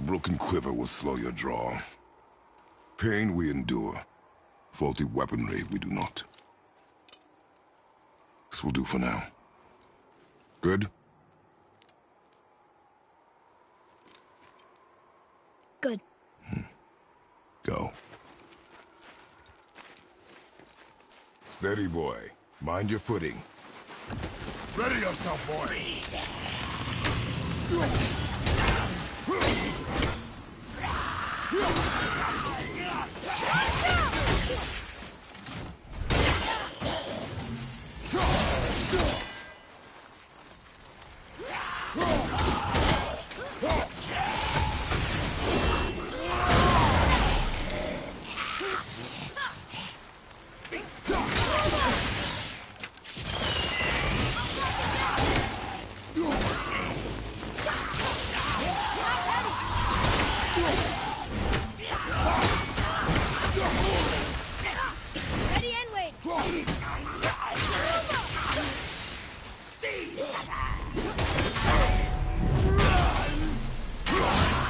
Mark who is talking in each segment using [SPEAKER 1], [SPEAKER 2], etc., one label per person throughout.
[SPEAKER 1] broken quiver will slow your draw. Pain we endure. Faulty weaponry we do not. This will do for now. Good?
[SPEAKER 2] Good.
[SPEAKER 1] Go. Steady, boy. Mind your footing. Ready yourself, boy!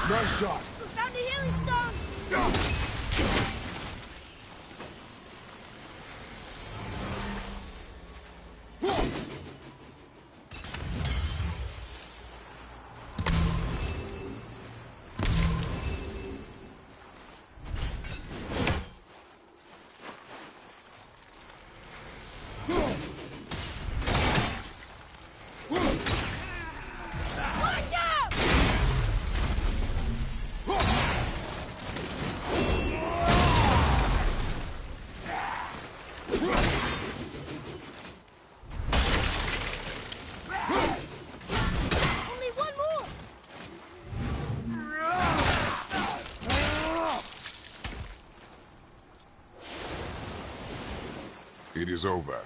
[SPEAKER 1] Nice shot.
[SPEAKER 2] Found a healing stone.
[SPEAKER 1] It is over.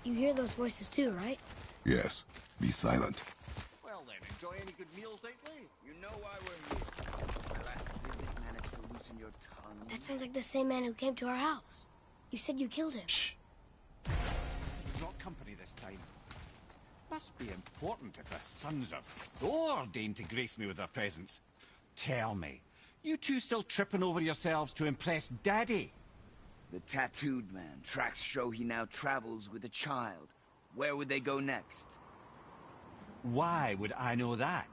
[SPEAKER 2] You hear those voices too, right?
[SPEAKER 1] Yes. Be silent.
[SPEAKER 3] Well then, enjoy any good meals lately? You know why we're here. My last visit managed to loosen your tongue.
[SPEAKER 2] That sounds like the same man who came to our house. You said you killed him.
[SPEAKER 3] Shh. You've got company this time. Must be important if the sons of Thor deign to grace me with their presence. Tell me, you two still tripping over yourselves to impress Daddy?
[SPEAKER 4] The tattooed man. Tracks show he now travels with a child. Where would they go next?
[SPEAKER 3] Why would I know that?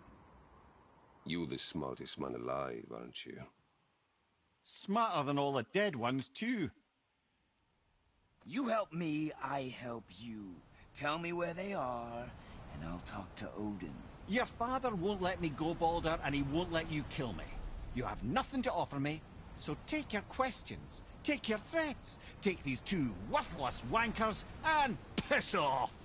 [SPEAKER 5] You're the smartest man alive, aren't you?
[SPEAKER 3] Smarter than all the dead ones, too.
[SPEAKER 4] You help me, I help you. Tell me where they are, and I'll talk to Odin.
[SPEAKER 3] Your father won't let me go, Baldur, and he won't let you kill me. You have nothing to offer me, so take your questions, take your threats, take these two worthless wankers, and piss off!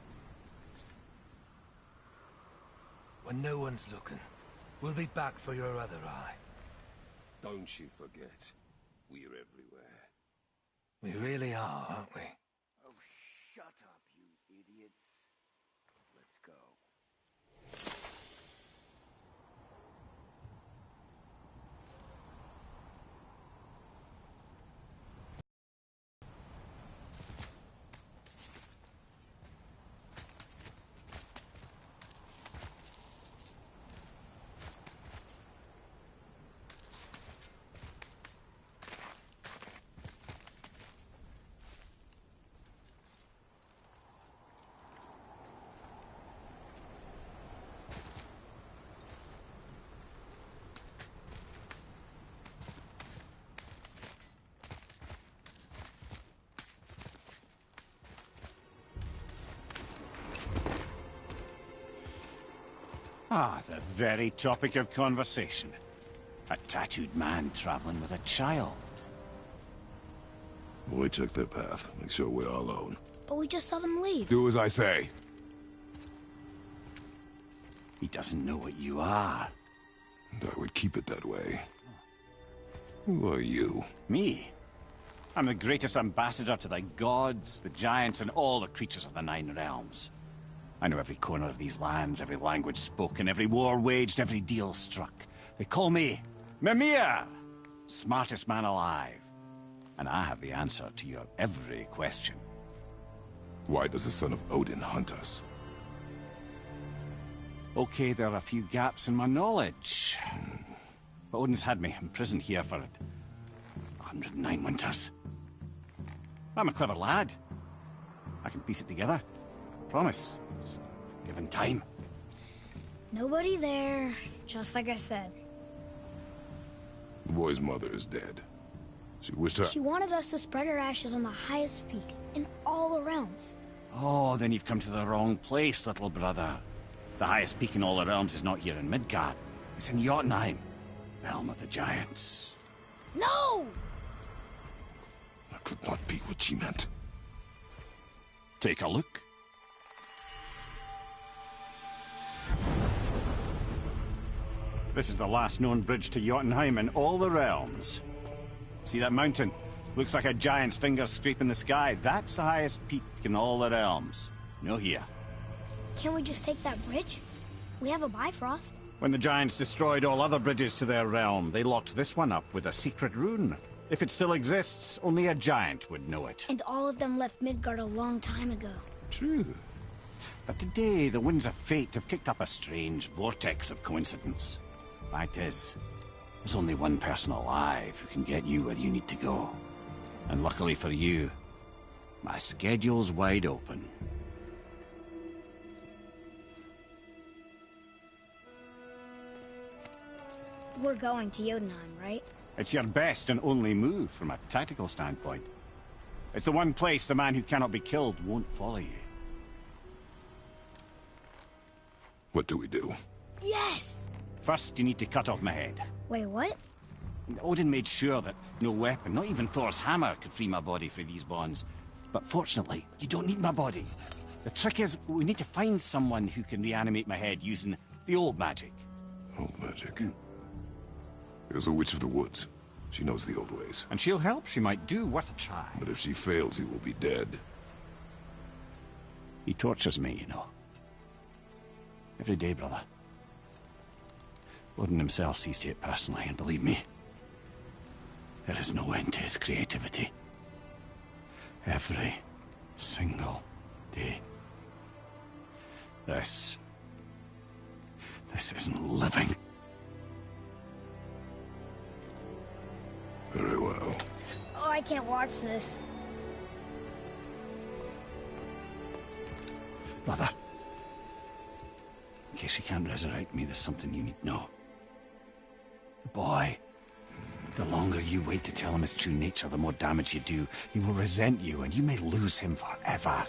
[SPEAKER 6] When no one's looking, we'll be back for your other eye.
[SPEAKER 5] Don't you forget, we're everywhere.
[SPEAKER 6] We really are, aren't we?
[SPEAKER 4] Oh, shut up, you idiots. Let's go.
[SPEAKER 3] Ah, the very topic of conversation. A tattooed man traveling with a child.
[SPEAKER 1] Boy, check their path. Make sure we're all alone.
[SPEAKER 2] But we just saw them leave.
[SPEAKER 1] Do as I say.
[SPEAKER 3] He doesn't know what you are.
[SPEAKER 1] And I would keep it that way. Who are you?
[SPEAKER 3] Me? I'm the greatest ambassador to the gods, the giants, and all the creatures of the Nine Realms. I know every corner of these lands, every language spoken, every war waged, every deal struck. They call me Mimir, smartest man alive. And I have the answer to your every question.
[SPEAKER 1] Why does the son of Odin hunt us?
[SPEAKER 3] Okay, there are a few gaps in my knowledge. But Odin's had me imprisoned here for 109 winters. I'm a clever lad. I can piece it together. Promise. Just given time.
[SPEAKER 2] Nobody there, just like I said.
[SPEAKER 1] The boy's mother is dead. She wished her...
[SPEAKER 2] She wanted us to spread her ashes on the highest peak in all the realms.
[SPEAKER 3] Oh, then you've come to the wrong place, little brother. The highest peak in all the realms is not here in Midgard. It's in Jotunheim, realm of the giants.
[SPEAKER 2] No!
[SPEAKER 1] That could not be what she meant.
[SPEAKER 3] Take a look. This is the last known bridge to Jotunheim in all the realms. See that mountain? Looks like a giant's finger scraping the sky. That's the highest peak in all the realms. No here.
[SPEAKER 2] Can't we just take that bridge? We have a Bifrost.
[SPEAKER 3] When the giants destroyed all other bridges to their realm, they locked this one up with a secret rune. If it still exists, only a giant would know it.
[SPEAKER 2] And all of them left Midgard a long time ago.
[SPEAKER 3] True. But today, the winds of fate have kicked up a strange vortex of coincidence. Fact is, there's only one person alive who can get you where you need to go. And luckily for you, my schedule's wide open.
[SPEAKER 2] We're going to Jotunheim, right?
[SPEAKER 3] It's your best and only move from a tactical standpoint. It's the one place the man who cannot be killed won't follow you.
[SPEAKER 1] What do we do?
[SPEAKER 2] Yes!
[SPEAKER 3] First, you need to cut off my head.
[SPEAKER 2] Wait, what?
[SPEAKER 3] Odin made sure that no weapon, not even Thor's hammer, could free my body from these bonds. But fortunately, you don't need my body. The trick is, we need to find someone who can reanimate my head using the old magic.
[SPEAKER 1] Old magic. There's a witch of the woods. She knows the old ways.
[SPEAKER 3] And she'll help. She might do worth a try.
[SPEAKER 1] But if she fails, he will be dead.
[SPEAKER 3] He tortures me, you know. Every day, brother. Odin himself sees to it personally, and believe me, there is no end to his creativity. Every single day. This isn't living.
[SPEAKER 1] Very well.
[SPEAKER 2] Oh, I can't watch this.
[SPEAKER 3] Brother, in case you can't resurrect me, there's something you need to know. The boy, the longer you wait to tell him his true nature, the more damage you do. He will resent you, and you may lose him forever.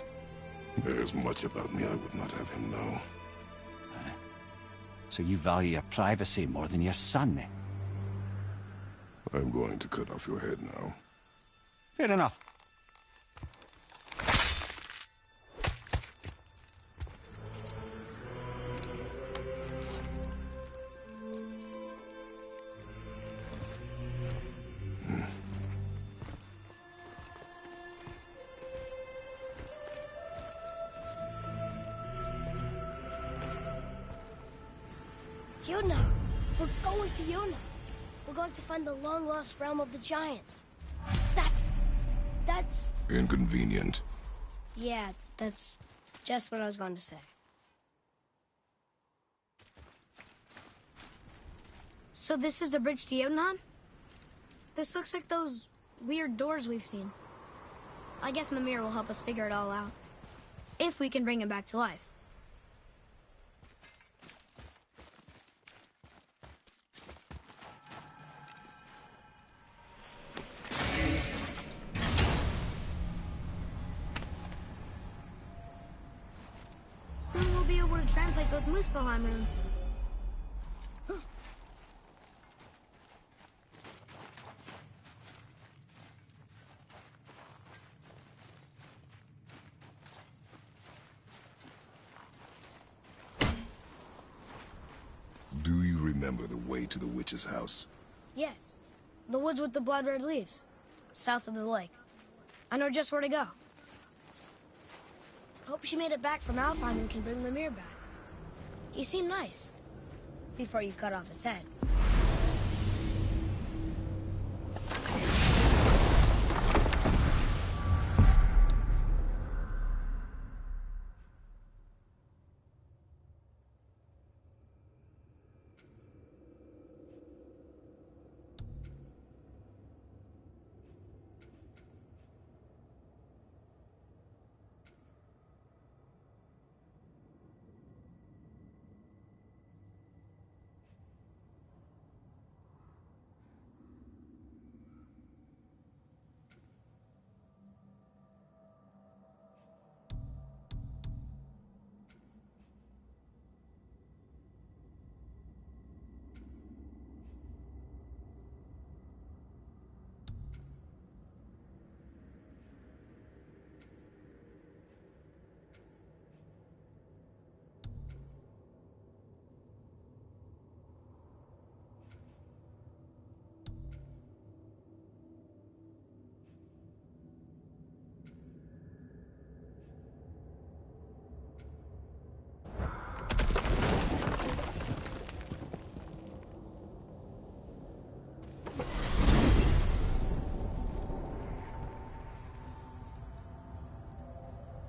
[SPEAKER 1] There's much about me I would not have him know.
[SPEAKER 3] So you value your privacy more than your son, eh?
[SPEAKER 1] I'm going to cut off your head now.
[SPEAKER 3] Fair enough.
[SPEAKER 2] Jotunheim! We're going to Jotunheim! We're going to find the long-lost realm of the giants. That's...
[SPEAKER 1] Inconvenient.
[SPEAKER 2] Yeah, that's just what I was going to say. So this is the bridge to Jotunheim? This looks like those weird doors we've seen. I guess Mimir will help us figure it all out. If we can bring him back to life. Soon we'll be able to translate those Muspelheim runes.
[SPEAKER 1] Do you remember the way to the witch's house?
[SPEAKER 2] Yes. The woods with the blood-red leaves. South of the lake. I know just where to go. Hope she made it back from Alfheim and can bring Mimir back. He seemed nice. Before you cut off his head.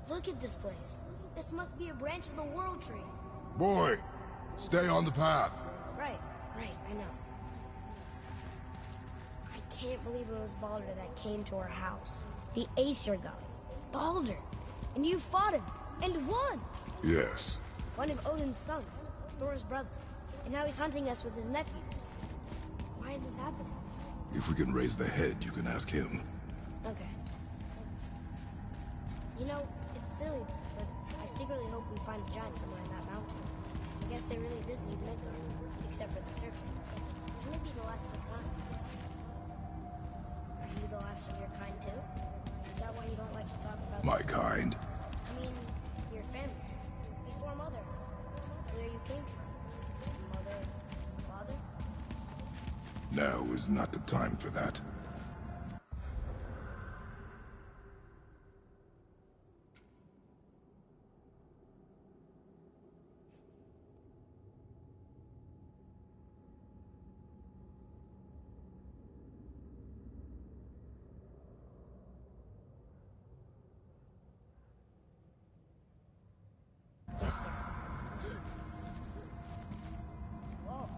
[SPEAKER 2] Look at this place. This must be a branch of the World Tree.
[SPEAKER 1] Boy, stay on the path.
[SPEAKER 2] Right, I know. I can't believe it was Baldur that came to our house. The Aesir god. Baldur. And you fought him. And won.
[SPEAKER 1] Yes.
[SPEAKER 2] One of Odin's sons. Thor's brother. And now he's hunting us with his nephews. Why is this happening?
[SPEAKER 1] If we can raise the head, you can ask him.
[SPEAKER 2] Okay. You know, it's silly, but I secretly hope we find the giant somewhere in that mountain. I guess they really did leave Midgard, except for the serpent. Maybe the last of his kind. Are you the last of your kind too? Is that why you don't like to talk about
[SPEAKER 1] My kind?
[SPEAKER 2] I mean, your family. Before Mother. Where you came from. Mother, father?
[SPEAKER 1] Now is not the time for that.
[SPEAKER 2] Yes, sir. Whoa.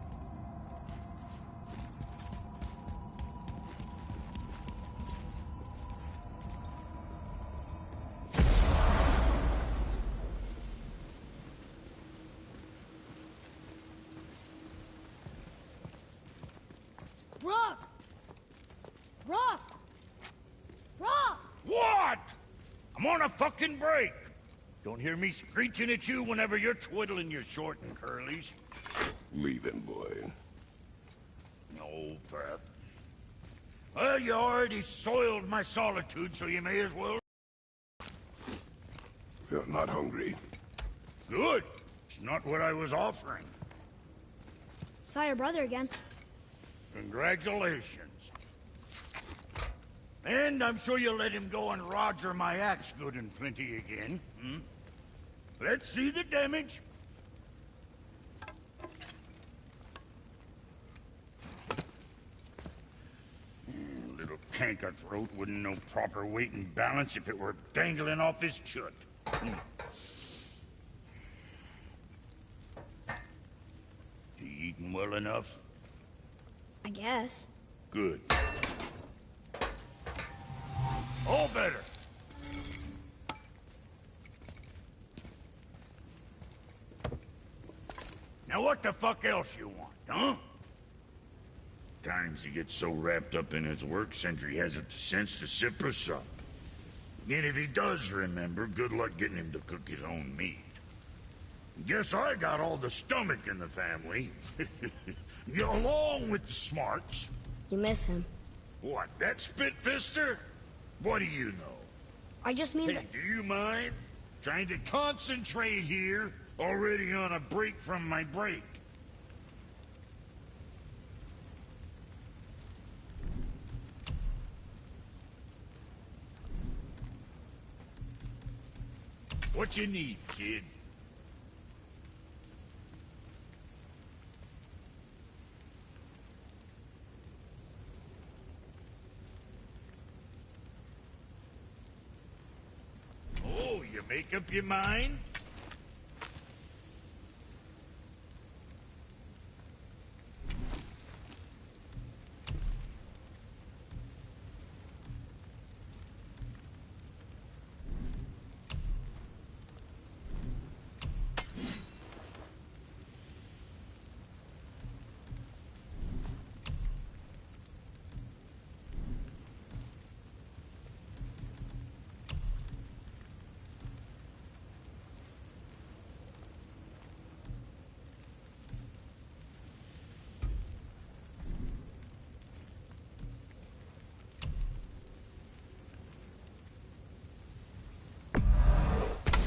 [SPEAKER 2] Rock! Rock! Rock!
[SPEAKER 7] What? I'm on a fucking break. Don't hear me screeching at you whenever you're twiddling your short and curlies.
[SPEAKER 1] Leave him, boy.
[SPEAKER 7] No, Pep. Well, you already soiled my solitude, so you may as well.
[SPEAKER 1] You're not hungry.
[SPEAKER 7] Good. It's not what I was offering.
[SPEAKER 2] Saw your brother again.
[SPEAKER 7] Congratulations. And I'm sure you'll let him go and Roger my axe good and plenty again. Hmm? Let's see the damage. Little canker throat wouldn't know proper weight and balance if it were dangling off his chut. Hmm. You eating well enough?
[SPEAKER 2] I guess.
[SPEAKER 7] Good. All better. Now what the fuck else you want, huh? Times he gets so wrapped up in his work, Sentry hasn't the sense to sip or sup. And if he does remember, good luck getting him to cook his own meat. Guess I got all the stomach in the family. Along with the smarts.
[SPEAKER 2] You miss him.
[SPEAKER 7] What, that spit-fister? What do you know?
[SPEAKER 2] I just mean
[SPEAKER 7] Hey,
[SPEAKER 2] that...
[SPEAKER 7] do you mind? Trying to concentrate here, already on a break from my break. What you need, kid? Oh, you make up your mind?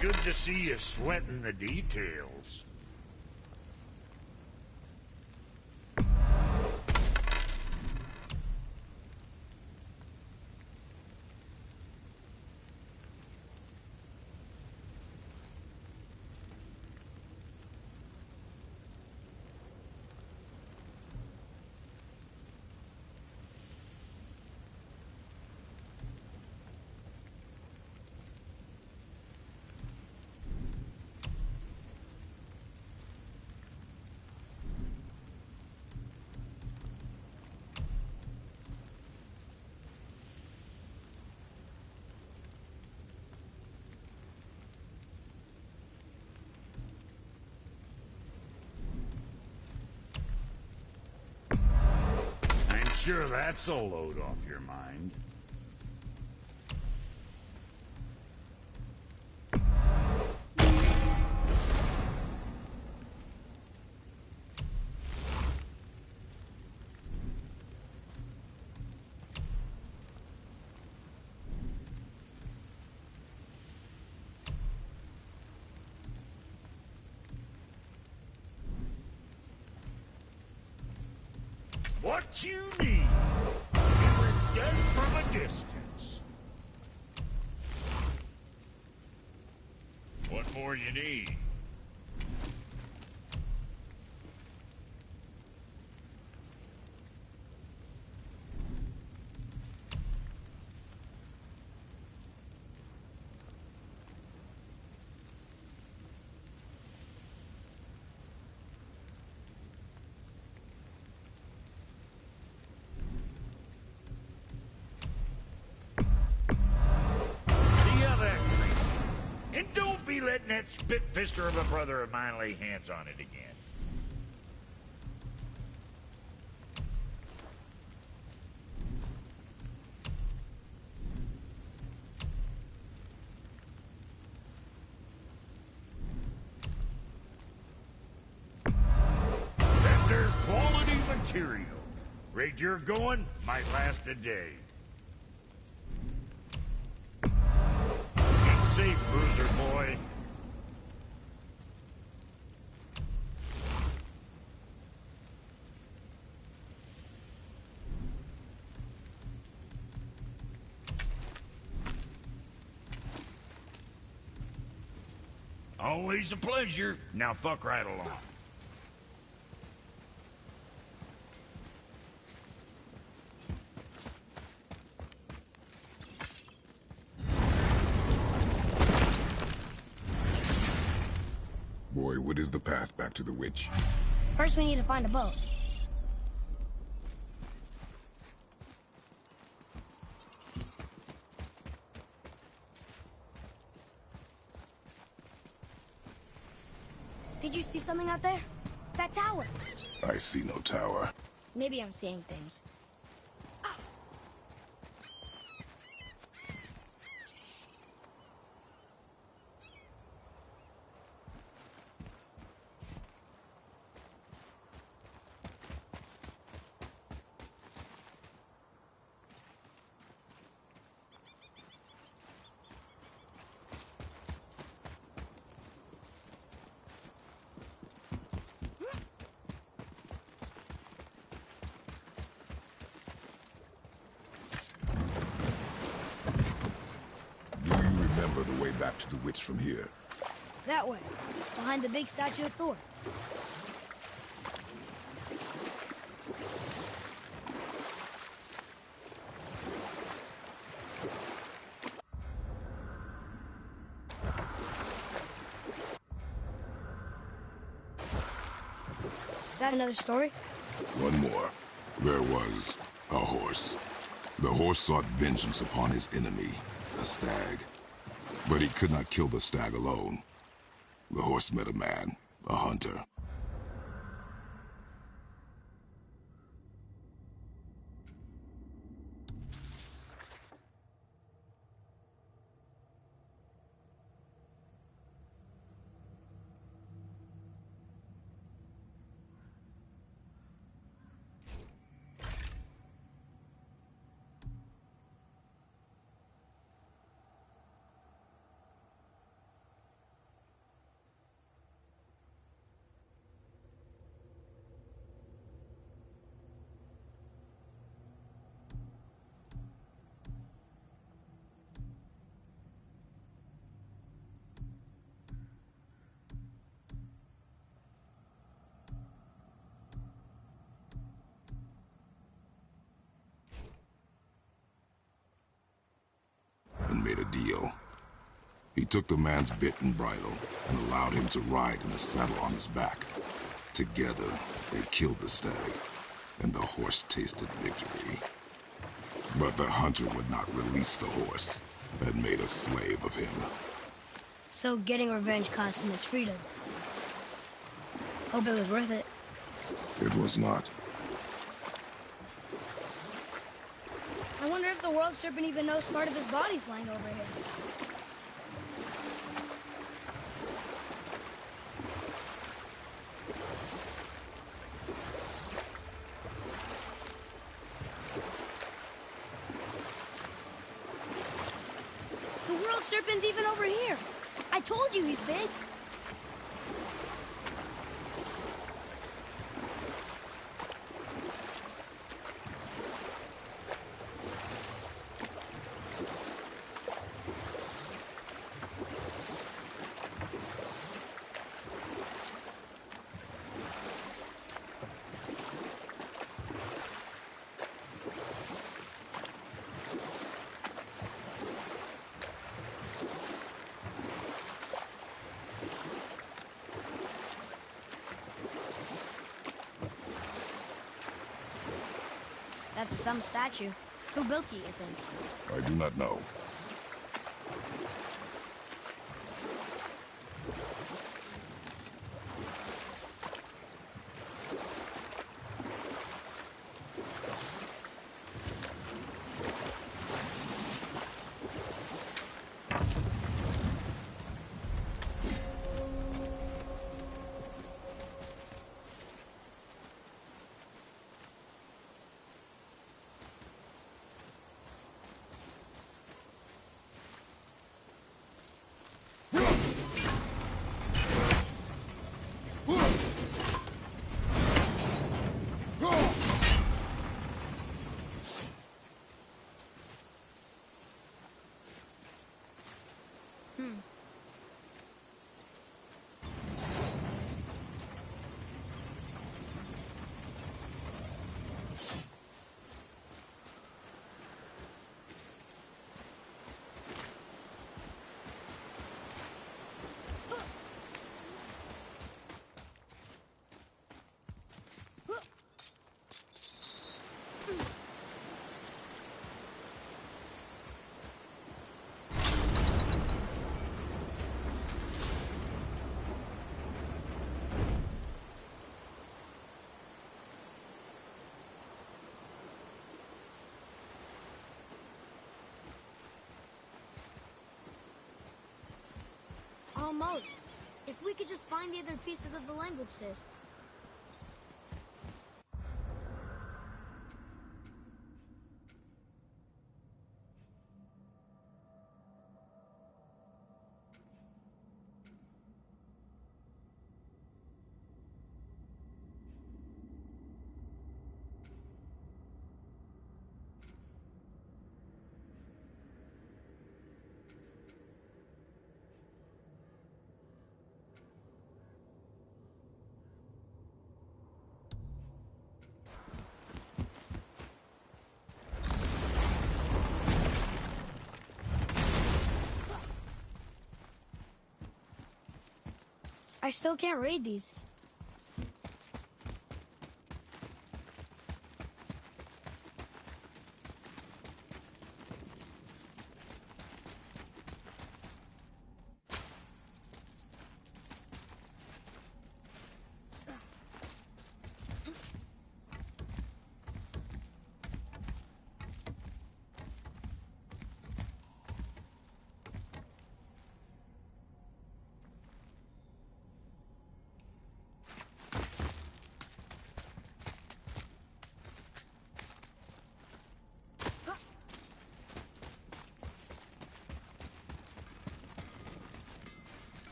[SPEAKER 7] Good to see you sweating the details. Sure, that's a load off your mind. What you need, you were dead from a distance. What more you need? And don't be letting that spit-fister of a brother of mine lay hands on it again. Then there's quality material. Rate you're going might last a day. Safe, bruiser boy. Always a pleasure. Now fuck right along.
[SPEAKER 1] Boy, what is the path back to the witch?
[SPEAKER 2] First, we need to find a boat. Did you see something out there? That tower.
[SPEAKER 1] I see no tower.
[SPEAKER 2] Maybe I'm seeing things.
[SPEAKER 1] back to the witch from here?
[SPEAKER 2] That way, behind the big statue of Thor. Got another story?
[SPEAKER 1] One more. There was a horse. The horse sought vengeance upon his enemy, a stag. But he could not kill the stag alone. The horse met a man, a hunter. And made a deal. He took the man's bit and bridle and allowed him to ride in a saddle on his back. Together, they killed the stag, and the horse tasted victory. But the hunter would not release the horse and made a slave of him.
[SPEAKER 2] So getting revenge cost him his freedom. Hope it was worth it.
[SPEAKER 1] It was not.
[SPEAKER 2] I wonder if the world serpent even knows part of his body's lying over here. The world serpent's even over here. I told you he's big. That's some statue. Who built it, you think?
[SPEAKER 1] I do not know. Almost. If we could just find the other pieces of the language disc.
[SPEAKER 2] I still can't read these.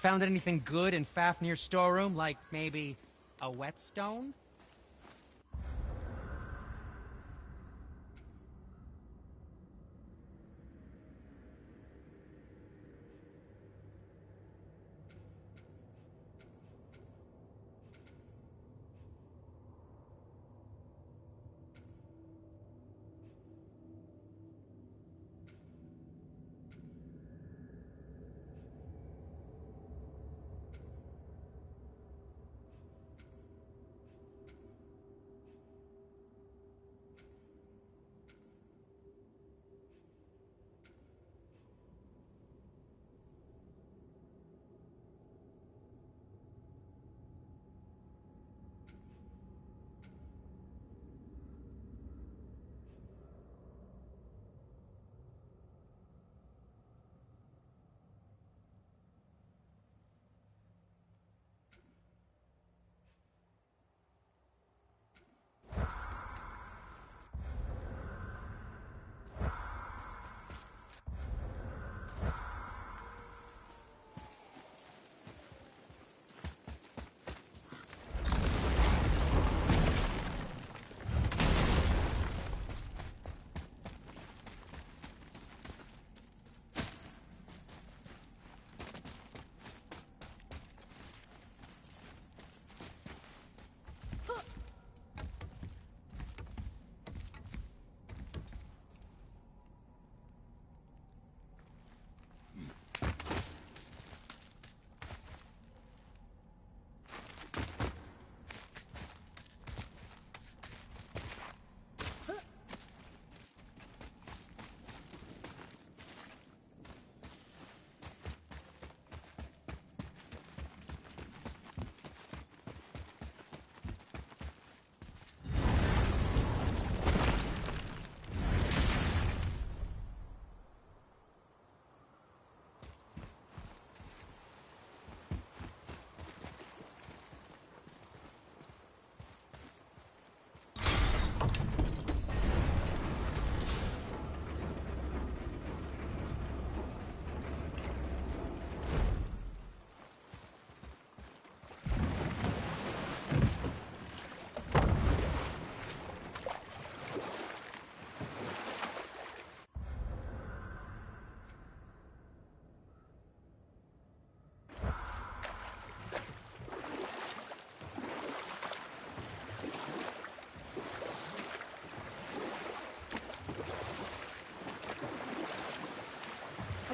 [SPEAKER 8] Found anything good in Fafnir's storeroom, like maybe a whetstone?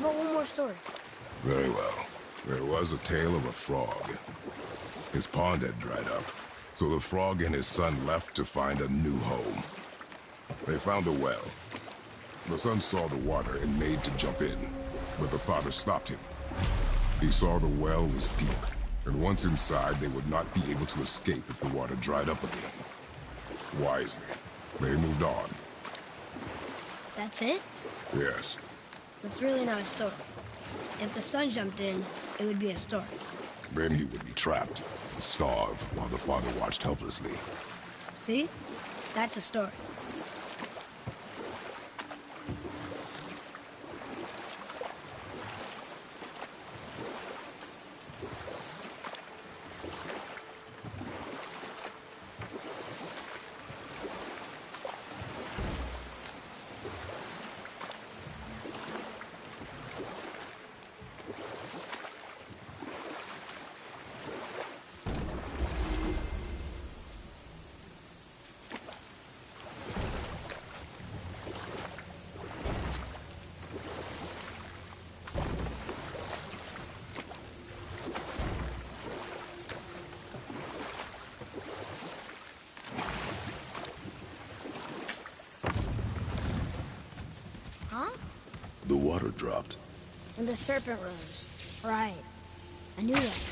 [SPEAKER 2] How about one more story?
[SPEAKER 1] Very well. There was a tale of a frog. His pond had dried up, so the frog and his son left to find a new home. They found a well. The son saw the water and made to jump in, but the father stopped him. He saw the well was deep, and once inside, they would not be able to escape if the water dried up again. Wisely, they moved on.
[SPEAKER 2] That's it?
[SPEAKER 1] Yes.
[SPEAKER 2] That's really not a story. If the son jumped in, it would be a story.
[SPEAKER 1] Then he would be trapped and starve while the father watched helplessly.
[SPEAKER 2] See? That's a story.
[SPEAKER 1] water dropped.
[SPEAKER 2] When the serpent rose. Right. I knew that.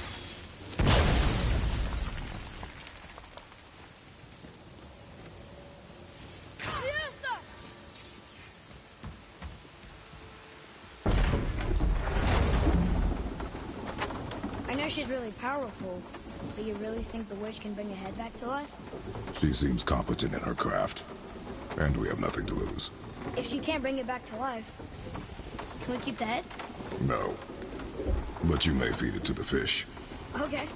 [SPEAKER 2] I know she's really powerful, but you really think the witch can bring a head back to life?
[SPEAKER 1] She seems competent in her craft, and we have nothing to lose.
[SPEAKER 2] If she can't bring it back to life, can we keep the head?
[SPEAKER 1] No. But you may feed it to the fish.
[SPEAKER 2] Okay.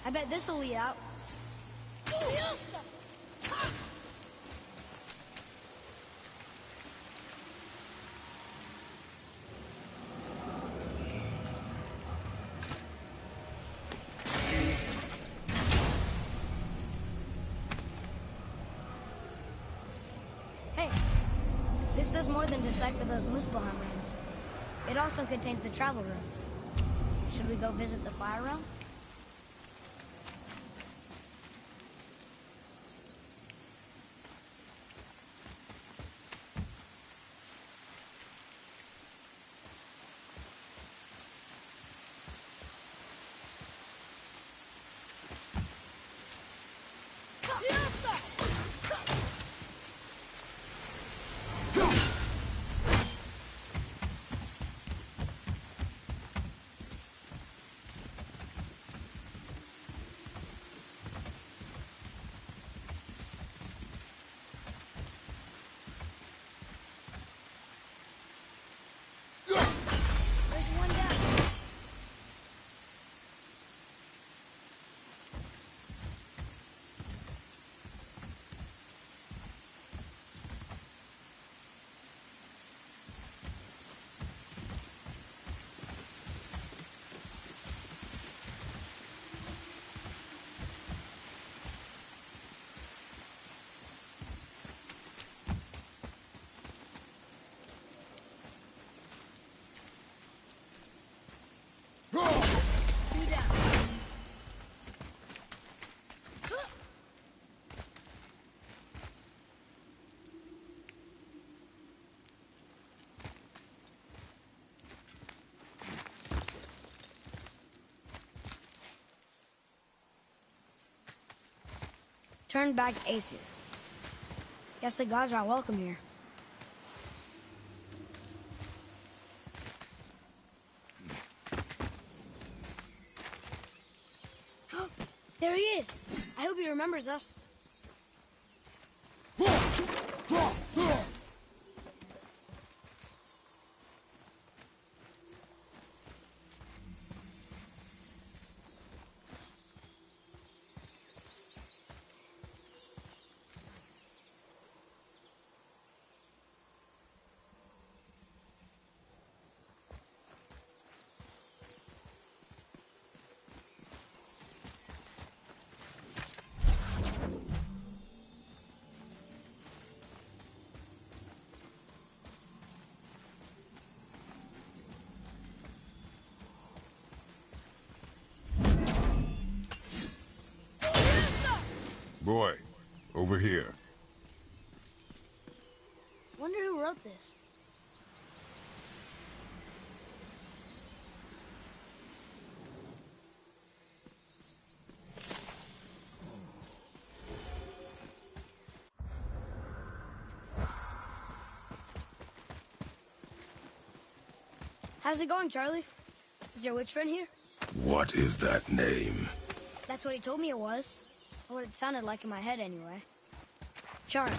[SPEAKER 2] I bet this'll lead out. Hey, this does more than decipher those Muspelheim runes. It also contains the travel room. Should we go visit the fire realm? turned back Aesir. Guess the gods aren't welcome here. There he is. I hope he remembers us.
[SPEAKER 1] Boy, over here.
[SPEAKER 2] Wonder who wrote this. How's it going, Charlie? Is your witch friend here?
[SPEAKER 1] What is that name?
[SPEAKER 2] That's what he told me it was. Or what it sounded like in my head, anyway. Charlie.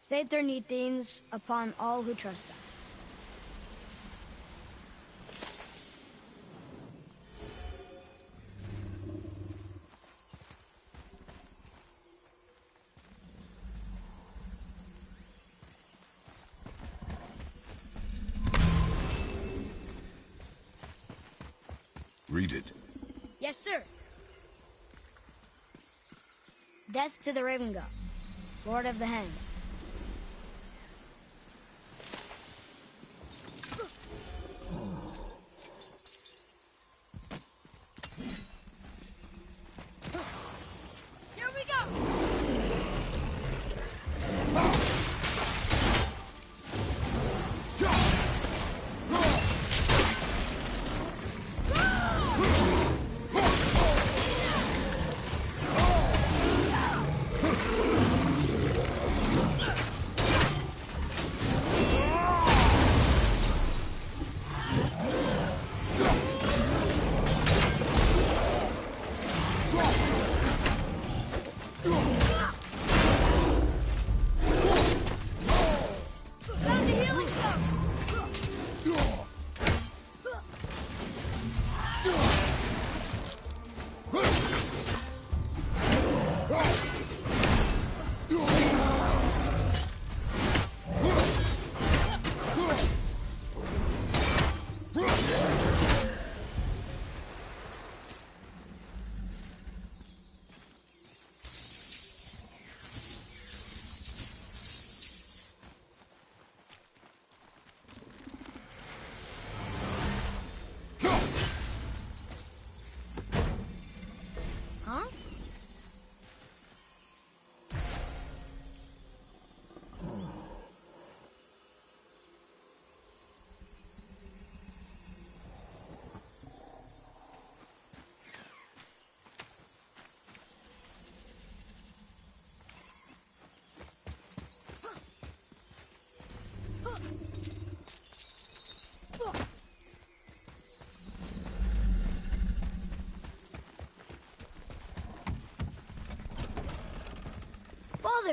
[SPEAKER 2] Save their neat things upon all who trespass.
[SPEAKER 1] Read it.
[SPEAKER 2] Yes, sir. Death to the Raven God, Lord of the Hanged. Here we go!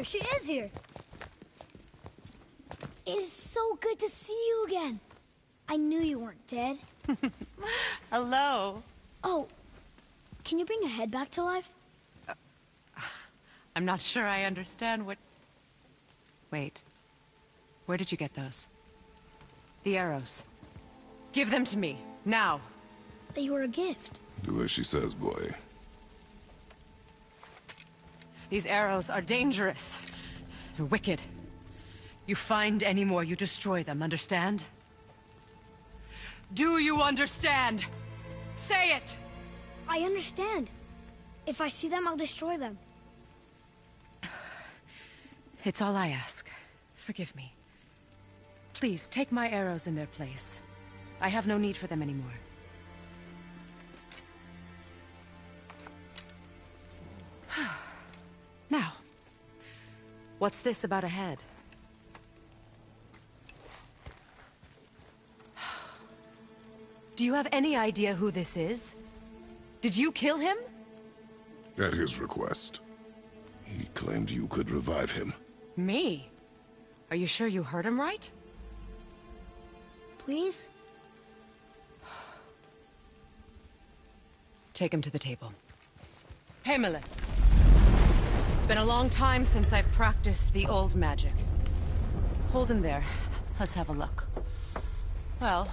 [SPEAKER 2] Mother, she is here. It's so good to see you again. I knew you weren't dead.
[SPEAKER 9] Hello.
[SPEAKER 2] Oh, can you bring a head back to life?
[SPEAKER 9] I'm not sure I understand what... Wait. Where did you get those? The arrows. Give them to me, now.
[SPEAKER 2] They were a gift.
[SPEAKER 1] Do as she says, boy.
[SPEAKER 9] These arrows are dangerous. They're wicked. You find any more, you destroy them, understand? Do you understand? Say it!
[SPEAKER 2] I understand. If I see them, I'll destroy them.
[SPEAKER 9] It's all I ask. Forgive me. Please, take my arrows in their place. I have no need for them anymore. Now, what's this about a head? Do you have any idea who this is? Did you kill him?
[SPEAKER 1] At his request. He claimed you could revive him.
[SPEAKER 9] Me? Are you sure you heard him right?
[SPEAKER 2] Please?
[SPEAKER 9] Take him to the table. Hamlet. It's been a long time since I've practiced the old magic. Hold him there. Let's have a look. Well,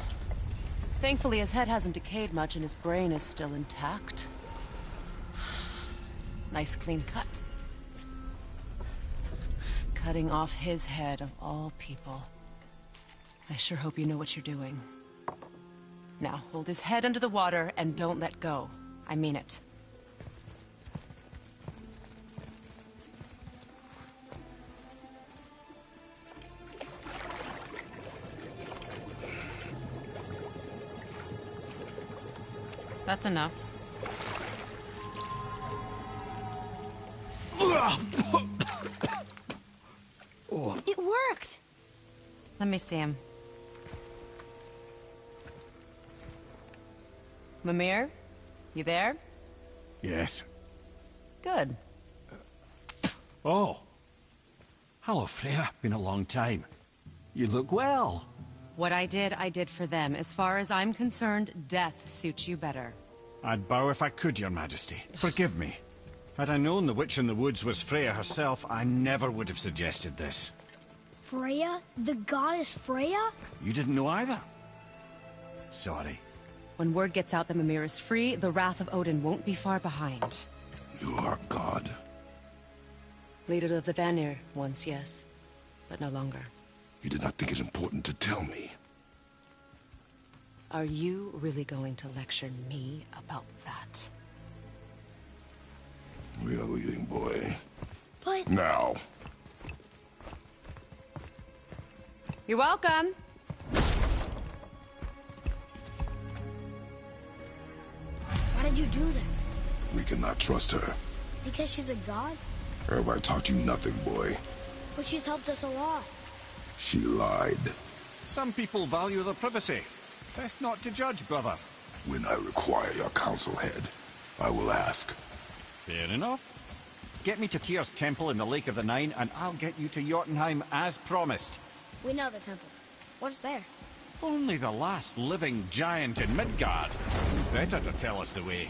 [SPEAKER 9] thankfully his head hasn't decayed much and his brain is still intact. Nice clean cut. Cutting off his head of all people. I sure hope you know what you're doing. Now, hold his head under the water and don't let go. I mean it. That's enough.
[SPEAKER 2] It worked!
[SPEAKER 9] Let me see him. Mimir? You there?
[SPEAKER 3] Yes.
[SPEAKER 9] Good.
[SPEAKER 3] Oh. Hello, Freya. Been a long time. You look well.
[SPEAKER 9] What I did for them. As far as I'm concerned, death suits you better.
[SPEAKER 3] I'd bow if I could, Your Majesty. Forgive me. Had I known the witch in the woods was Freya herself, I never would have suggested this.
[SPEAKER 2] Freya? The goddess Freya?
[SPEAKER 3] You didn't know either? Sorry.
[SPEAKER 9] When word gets out that Mimir is free, the wrath of Odin won't be far behind.
[SPEAKER 1] You are God.
[SPEAKER 9] Leader of the Vanir, once, yes. But no longer.
[SPEAKER 1] You did not think it important to tell me.
[SPEAKER 9] Are you really going to lecture me about that?
[SPEAKER 1] We are leaving, boy.
[SPEAKER 2] But...
[SPEAKER 1] Now.
[SPEAKER 9] You're welcome.
[SPEAKER 2] Why did you do that?
[SPEAKER 1] We cannot trust her.
[SPEAKER 2] Because she's a god?
[SPEAKER 1] Have I taught you nothing, boy?
[SPEAKER 2] But she's helped us a lot.
[SPEAKER 1] She lied.
[SPEAKER 3] Some people value their privacy. Best not to judge, brother.
[SPEAKER 1] When I require your counsel head, I will ask.
[SPEAKER 3] Fair enough. Get me to Tyr's temple in the Lake of the Nine, and I'll get you to Jotunheim as promised.
[SPEAKER 2] We know the temple. What's there?
[SPEAKER 3] Only the last living giant in Midgard. Better to tell us the way.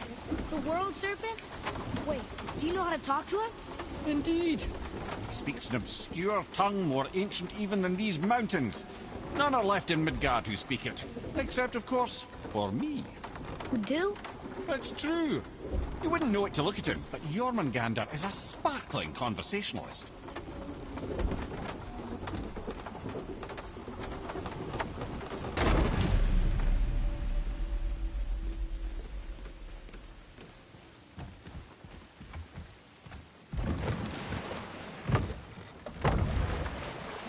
[SPEAKER 2] The world serpent? Wait, do you know how to talk to him?
[SPEAKER 3] Indeed. He speaks an obscure tongue more ancient even than these mountains. None are left in Midgard who speak it. Except, of course, for me.
[SPEAKER 2] Who do?
[SPEAKER 3] It's true. You wouldn't know it to look at him, but Jormungandr is a sparkling conversationalist.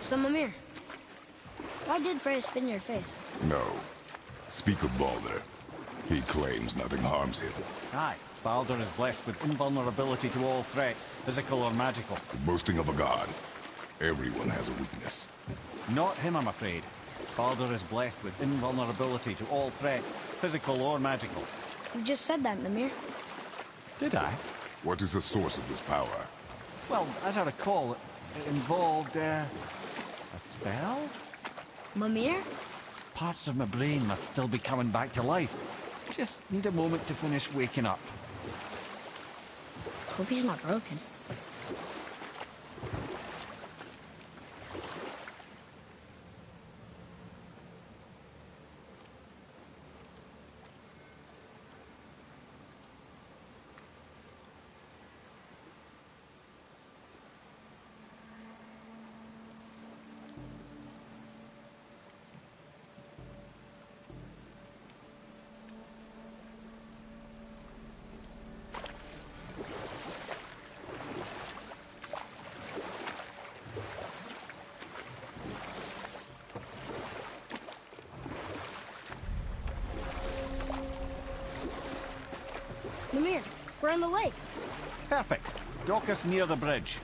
[SPEAKER 2] So, Mimir, why did Freya spit in your face?
[SPEAKER 1] No. Speak of Baldur. He claims nothing harms him.
[SPEAKER 3] Aye, Baldur is blessed with invulnerability to all threats, physical or magical.
[SPEAKER 1] The boasting of a god. Everyone has a weakness.
[SPEAKER 3] Not him, I'm afraid. Baldur is blessed with invulnerability to all threats, physical or magical.
[SPEAKER 2] You just said that, Mimir.
[SPEAKER 3] Did I?
[SPEAKER 1] What is the source of this power?
[SPEAKER 3] Well, as I recall, It involved, a spell?
[SPEAKER 2] Mimir?
[SPEAKER 3] Parts of my brain must still be coming back to life. Just need a moment to finish waking up.
[SPEAKER 2] Hope he's not broken. Mimir, we're on the lake.
[SPEAKER 3] Perfect. Dock us near the bridge.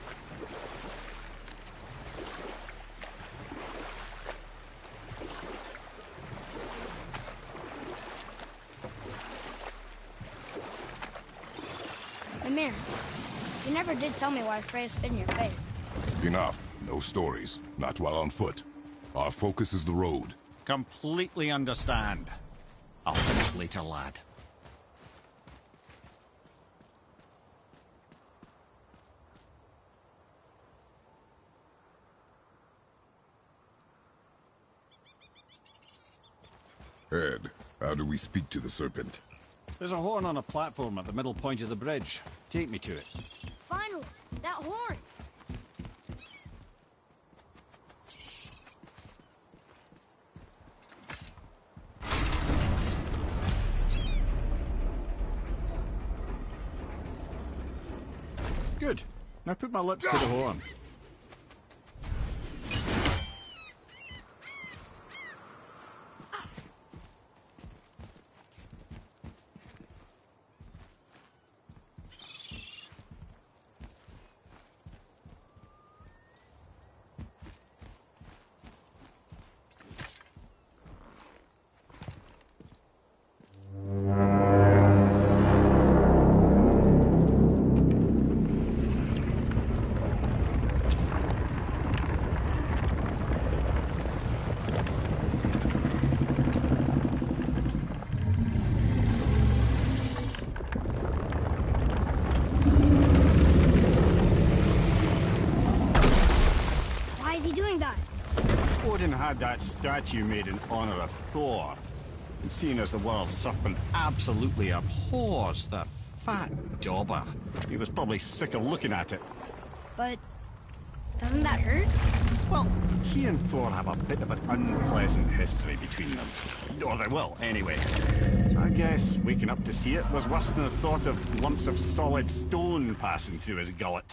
[SPEAKER 2] Mimir, you never did tell me why Freya spit in your face.
[SPEAKER 1] Enough. No stories. Not while on foot. Our focus is the road.
[SPEAKER 3] Completely understand. I'll finish later, lad.
[SPEAKER 1] Ed, how do we speak to the serpent?
[SPEAKER 3] There's a horn on a platform at the middle point of the bridge. Take me to it.
[SPEAKER 2] Finally, that horn.
[SPEAKER 3] Good. Now put my lips to the horn. Odin had that statue made in honor of Thor. And seeing as the world serpent absolutely abhors the fat dauber, he was probably sick of looking at it.
[SPEAKER 2] But doesn't that hurt?
[SPEAKER 3] Well, he and Thor have a bit of an unpleasant history between them. Or they will, anyway. So I guess waking up to see it was worse than the thought of lumps of solid stone passing through his gullet.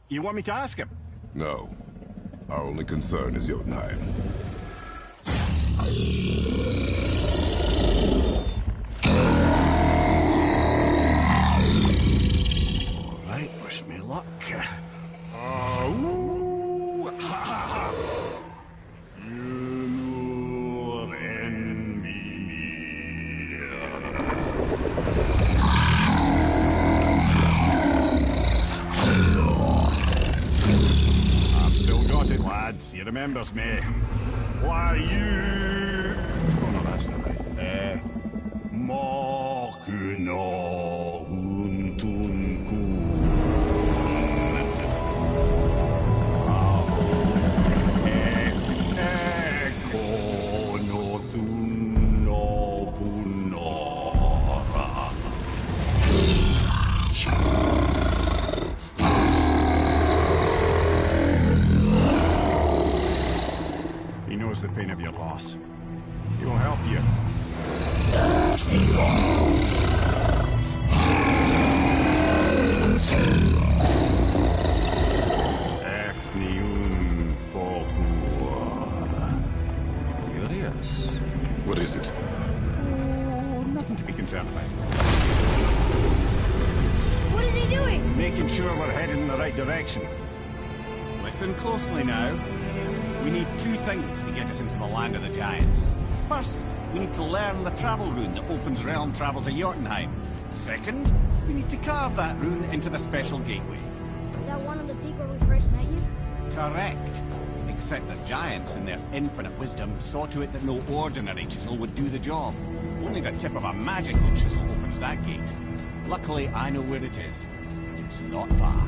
[SPEAKER 3] You want me to ask him?
[SPEAKER 1] No. Our only concern is Jotunheim.
[SPEAKER 3] All right, wish me luck. He remembers me. Why you? Oh no, that's not right. Mokuno Huntunku. Kono Tunno Punora. He knows the pain of your loss. He will help you. Efniun Fokuara. Curious.
[SPEAKER 1] What is it?
[SPEAKER 3] Oh, nothing to be concerned about.
[SPEAKER 2] What is he doing?
[SPEAKER 3] Making sure we're headed in the right direction. Listen closely now. We need two things to get us into the land of the giants. First, we need to learn the travel rune that opens realm travel to Jotunheim. Second, we need to carve that rune into the special gateway.
[SPEAKER 2] Is that one on the peak where we first met you?
[SPEAKER 3] Correct. Except the giants, in their infinite wisdom, saw to it that no ordinary chisel would do the job. Only the tip of a magical chisel opens that gate. Luckily, I know where it is. It's not far.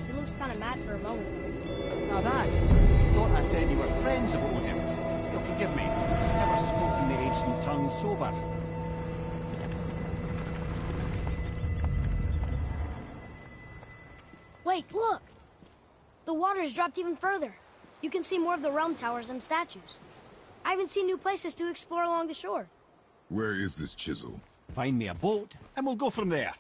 [SPEAKER 2] He looks kind of mad for a moment.
[SPEAKER 3] Now that, you thought I said you were friends of Odin. You'll forgive me. I've never spoken the ancient tongue sober.
[SPEAKER 2] Wait, look! The water's dropped even further. You can see more of the realm towers and statues. I even see new places to explore along the shore.
[SPEAKER 1] Where is this chisel?
[SPEAKER 3] Find me a boat, and we'll go from there.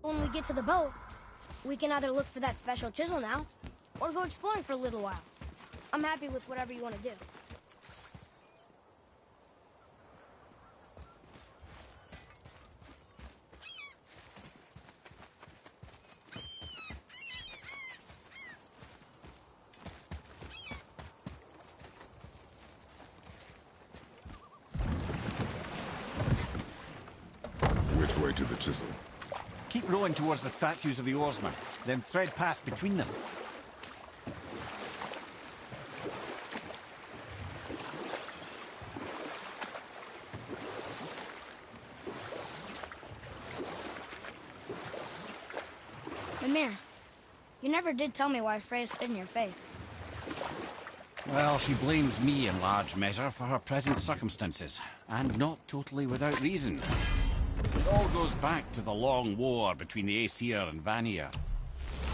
[SPEAKER 2] When we get to the boat, we can either look for that special chisel now, or go exploring for a little while. I'm happy with whatever you want to do.
[SPEAKER 1] Which way to the chisel?
[SPEAKER 3] Keep rowing towards the statues of the oarsmen, then thread past between them.
[SPEAKER 2] Mimir, you never did tell me why Freya spit in your face.
[SPEAKER 3] Well, she blames me in large measure for her present circumstances, and not totally without reason. It all goes back to the long war between the Aesir and Vanir.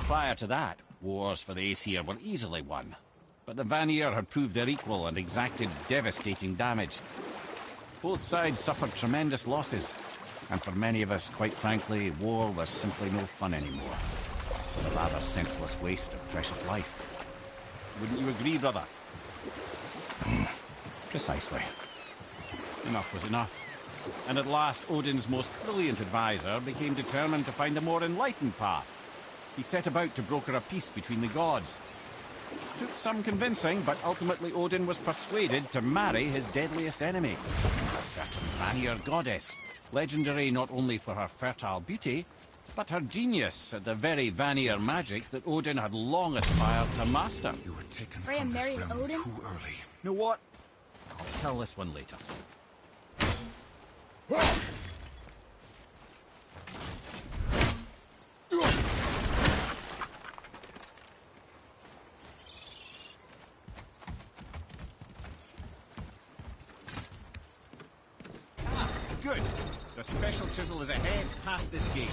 [SPEAKER 3] Prior to that, wars for the Aesir were easily won, but the Vanir had proved their equal and exacted devastating damage. Both sides suffered tremendous losses, and for many of us, quite frankly, war was simply no fun anymore. A rather senseless waste of precious life. Wouldn't you agree, brother? Precisely. Enough was enough. And at last, Odin's most brilliant advisor became determined to find a more enlightened path. He set about to broker a peace between the gods. Took some convincing, but ultimately Odin was persuaded to marry his deadliest enemy, a certain Vanir goddess, legendary not only for her fertile beauty, but her genius at the very Vanir magic that Odin had long aspired to master.
[SPEAKER 1] You were taken
[SPEAKER 2] Freya
[SPEAKER 1] from
[SPEAKER 2] married
[SPEAKER 1] this realm
[SPEAKER 2] Odin?
[SPEAKER 1] too early.
[SPEAKER 3] You know what? I'll tell this one later. Good. The special chisel is ahead, past this gate.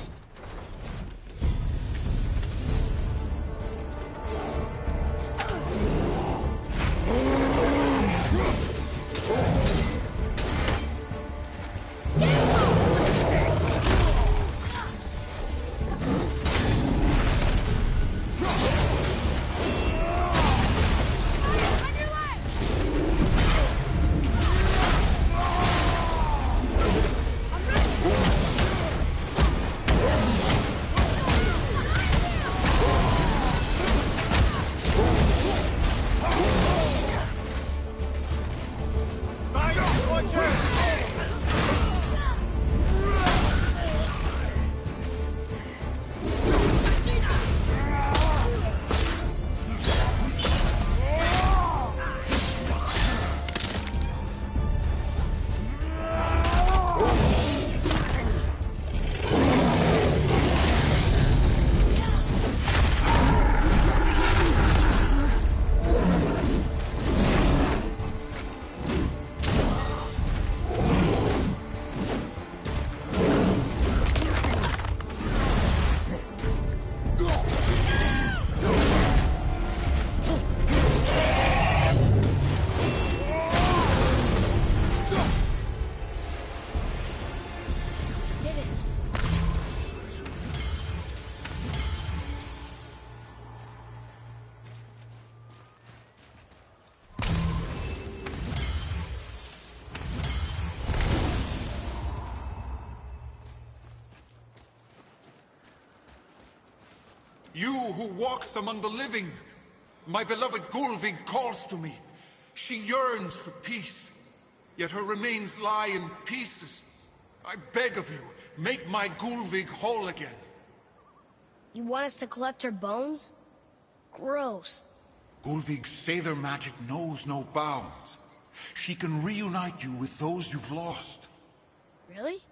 [SPEAKER 10] You who walks among the living. My beloved Gulvig calls to me. She yearns for peace, yet her remains lie in pieces. I beg of you, make my Gulvig whole again.
[SPEAKER 2] You want us to collect her bones? Gross.
[SPEAKER 10] Gulvig's Sather magic knows no bounds. She can reunite you with those you've lost.
[SPEAKER 2] Really?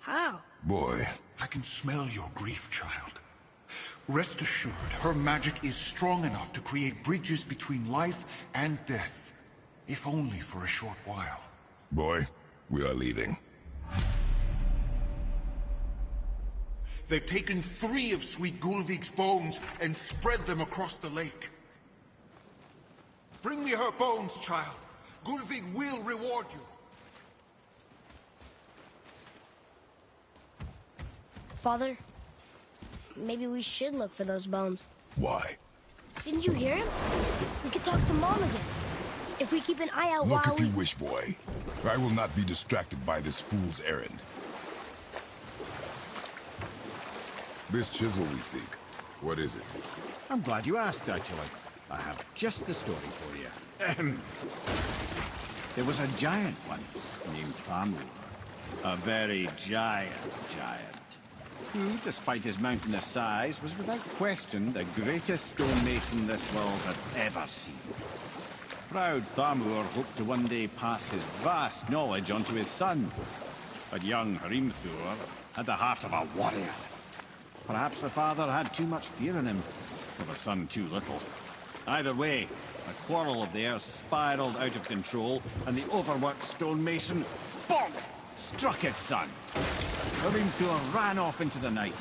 [SPEAKER 2] How?
[SPEAKER 1] Boy.
[SPEAKER 10] I can smell your grief, child. Rest assured, her magic is strong enough to create bridges between life and death. If only for a short while.
[SPEAKER 1] Boy, we are leaving.
[SPEAKER 10] They've taken 3 of Sweet Gulvig's bones and spread them across the lake. Bring me her bones, child. Gulvig will reward you.
[SPEAKER 2] Father, maybe we should look for those bones.
[SPEAKER 1] Why?
[SPEAKER 2] Didn't you hear him? We could talk to Mom again. If we keep an eye out
[SPEAKER 1] Look
[SPEAKER 2] while
[SPEAKER 1] if you wish, boy. I will not be distracted by this fool's errand. This chisel we seek, what is it?
[SPEAKER 3] I'm glad you asked, actually. I have just the story for you. There was a giant once named Thamur. A very giant, who, despite his mountainous size, was without question the greatest stonemason this world had ever seen. Proud Thamur hoped to one day pass his vast knowledge on to his son. But young Hrimthur had the heart of a warrior. Perhaps the father had too much fear in him, or the son too little. Either way, a quarrel of theirs spiraled out of control, and the overworked stonemason, bonk, struck his son. Hrimthur ran off into the night.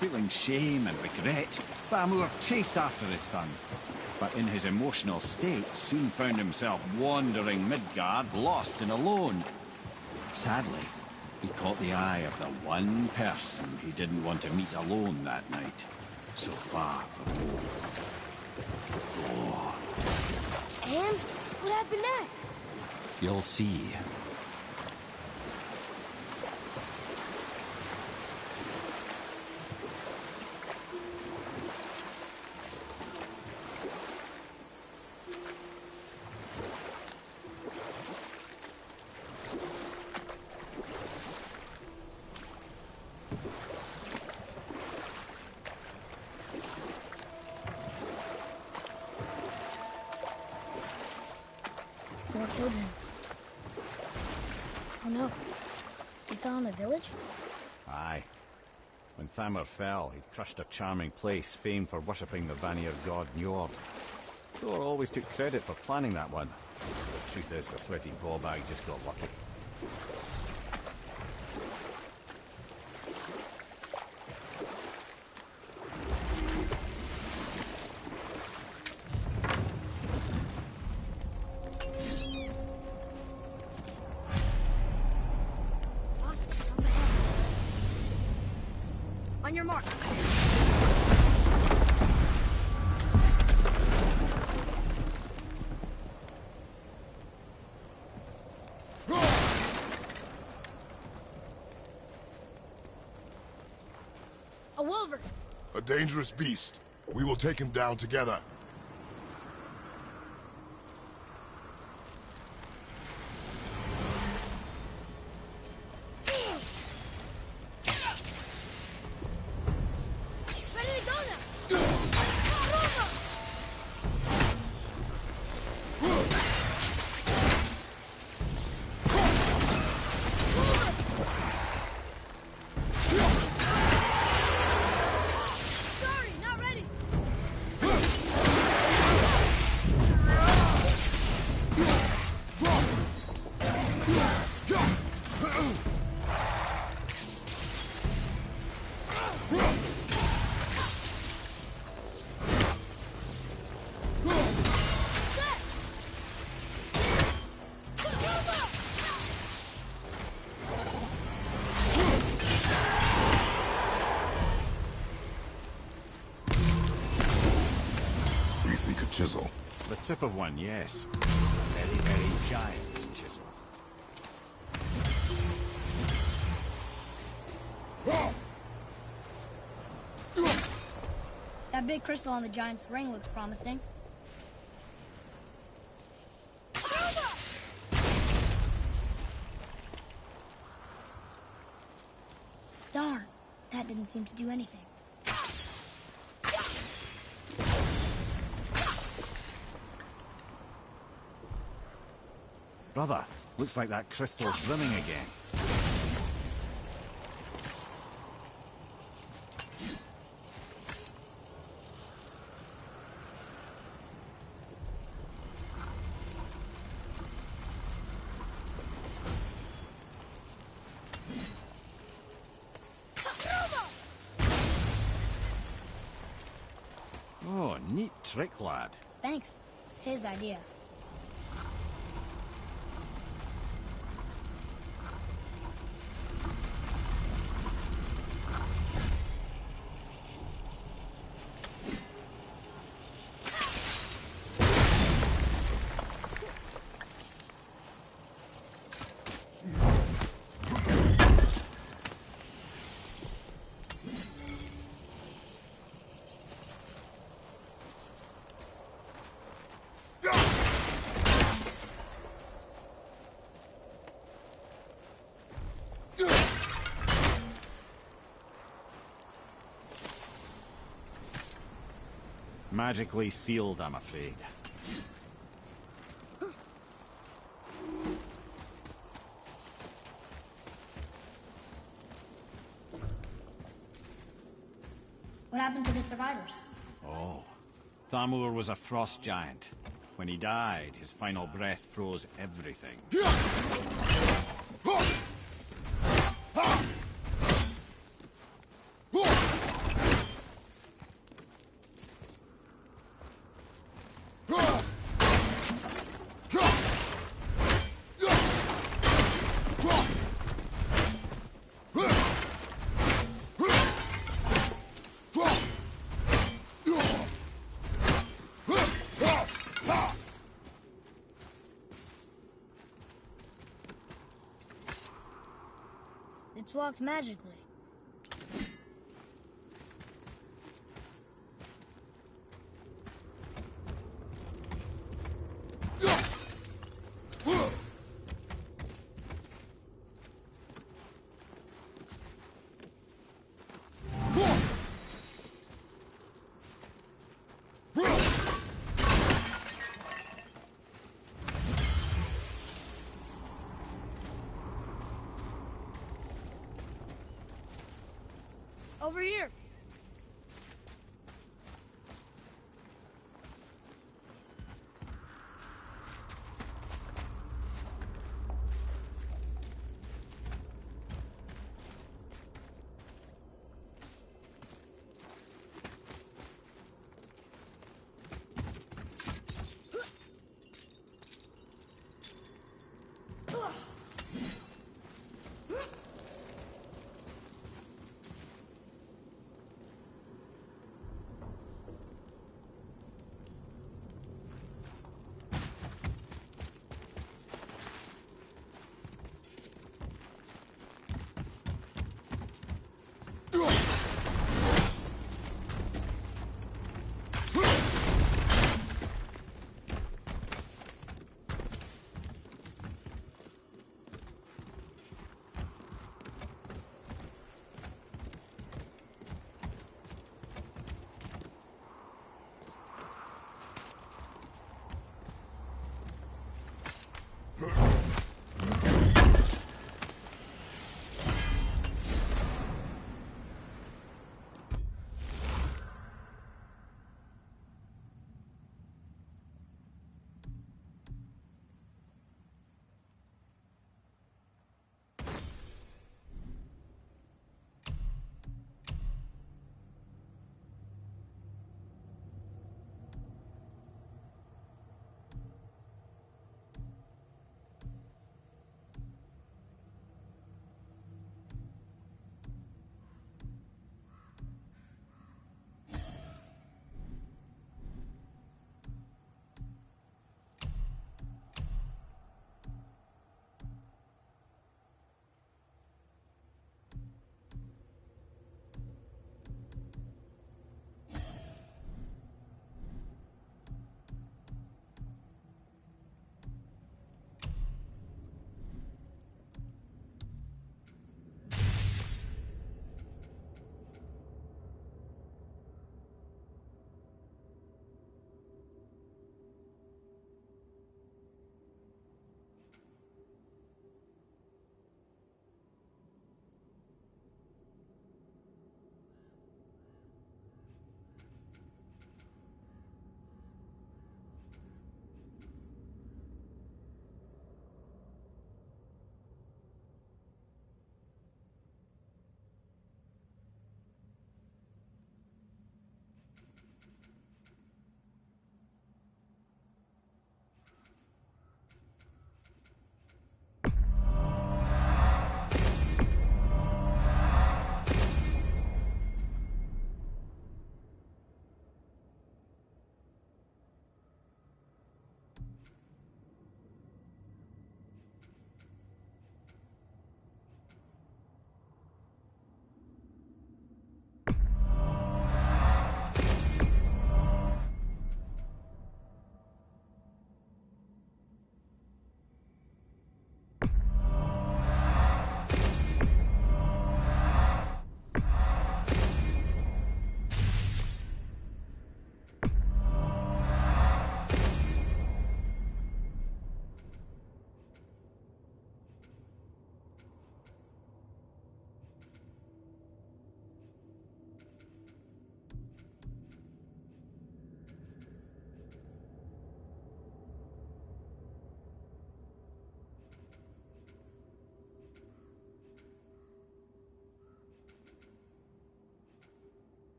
[SPEAKER 3] Feeling shame and regret, Thamur chased after his son. But in his emotional state, soon found himself wandering Midgard, lost and alone. Sadly, he caught the eye of the one person he didn't want to meet alone that night, so far from home. Thor.
[SPEAKER 2] And what happened next?
[SPEAKER 3] You'll see.
[SPEAKER 2] Thor killed him. Oh no. He fell in the village?
[SPEAKER 3] Aye. When Thamur fell, he crushed a charming place famed for worshipping the Vanir god Njord. Thor always took credit for planning that one. The truth is, the sweaty ballbag just got lucky.
[SPEAKER 2] Hostages up ahead. On your mark. A wolverine.
[SPEAKER 1] A dangerous beast. We will take him down together.
[SPEAKER 2] Ready to go now. Roma! Sorry, not ready.
[SPEAKER 1] We seek a chisel.
[SPEAKER 3] The tip of one, yes. A very, very giant chisel.
[SPEAKER 2] That big crystal on the giant's ring looks promising. Darn, that didn't seem to do anything.
[SPEAKER 3] Brother, looks like that crystal's brimming again. Oh, neat trick, lad.
[SPEAKER 2] Thanks. His idea.
[SPEAKER 3] Magically sealed, I'm afraid.
[SPEAKER 2] What happened to the survivors?
[SPEAKER 3] Oh. Thamur was a frost giant. When he died, his final breath froze everything.
[SPEAKER 2] It's locked magically. Over here.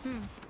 [SPEAKER 2] Hmm.